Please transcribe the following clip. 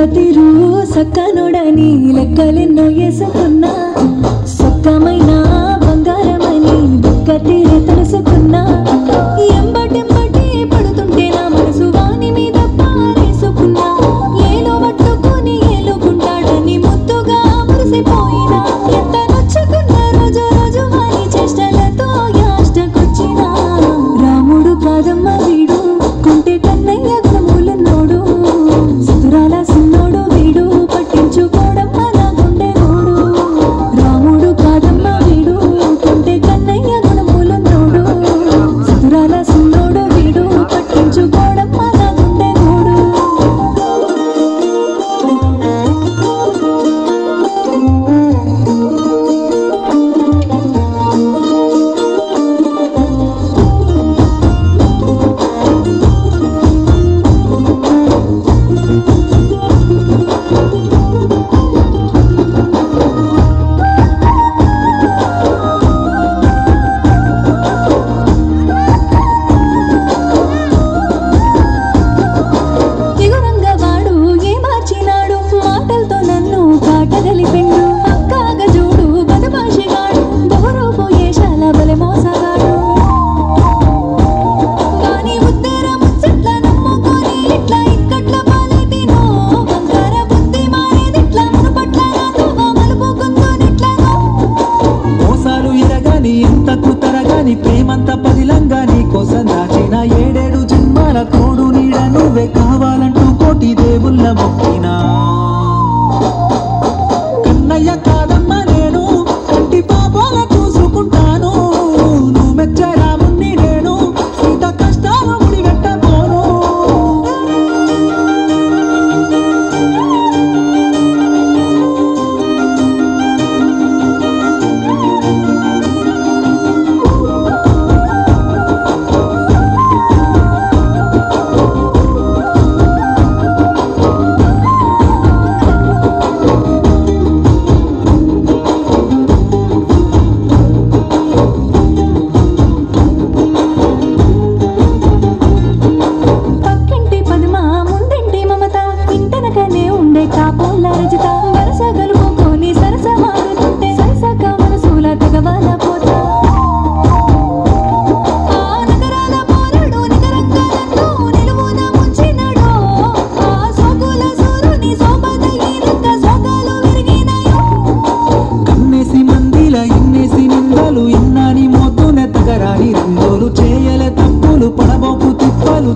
తీరు సక్కనుడని లెక్కలెన్నో వేసుకున్నా సొక్కమైన బంగారమని బుక్క తీరే తెలుసుకున్నా ఎంబటెంబటి పడుతుంటే నా మనసు వాని మీద పారేసుకున్నా ఏలో పట్టుకుని ఏలుకుంటాడని ముద్దుగా మురిసిపోయినా ఎంత నచ్చుకున్న రోజు రోజు వాని చేష్టలతో యాష్టకొచ్చినా రాముడు కాదమ్మ వీడు కొంటే కన్నయ్య గుణములున్నోడు సుతురాల సిన్నోడు వీడు పట్టించుకోడమ్మ నా గుండె నోడు రాముడు కాదమ్మ వీడు కొంటే కన్నయ్య గుణములున్నోడు సుతురాల సిన్నోడు వీడు పట్టించుకోడమ్మ నా గుండె నోడు దిగురంగా వాడు ఏ మార్చినాడు మాటలతో నన్ను కాటగలిపెండు అక్కాగ చూడు బదమాషిగాడు బహురూపు ఏషాల బలె మోసగాడు కానీ ఉత్తర ముచ్చట్ల నమ్ముకొని ఇట్లా ఇక్కట్ల పాలైతేనో బంగార బుద్ధి మారేదిట్లా మునుపట్ల నాతో మలుపు గుందునిట్లను మోసాలు ఎరగాని ఎంత కుతరగాని ప్రేమంత పదిలంగా నీ కోసం దాచిన 7 జన్మాల తోడు నీడ నువ్వే కావాలంటూ కోటి దేవుళ్ళ మొక్కినా కన్నయ్య కాదమ్మ నేను కంటి పాపాల చూసుకుంటాను నువ్వు మెచ్చే రాముణ్ణి నేను సీత కష్టాలు ముడిగట్టబోను పక్కింటి పద్మ ముందింటి మమత ఇంటనకనే ఉండే కాపుల రజిత వరస గలుపుకొని సరస మారుతుంటే సరసక మనసుల తెగవాల పోతా ఆ నగరాల పోరాడు నిగరంగా నన్ను నిలువున ముంచినాడో ఆ సోకుల సూరుని సోపదగినంత సోకాలు విరిగినాయో కన్నేసి మందిల ఇన్నేసి నిందలు ఇన్నాని మోతునే తగరాని రంగులు చేయలే తప్పులు పడబోకు తిప్పలు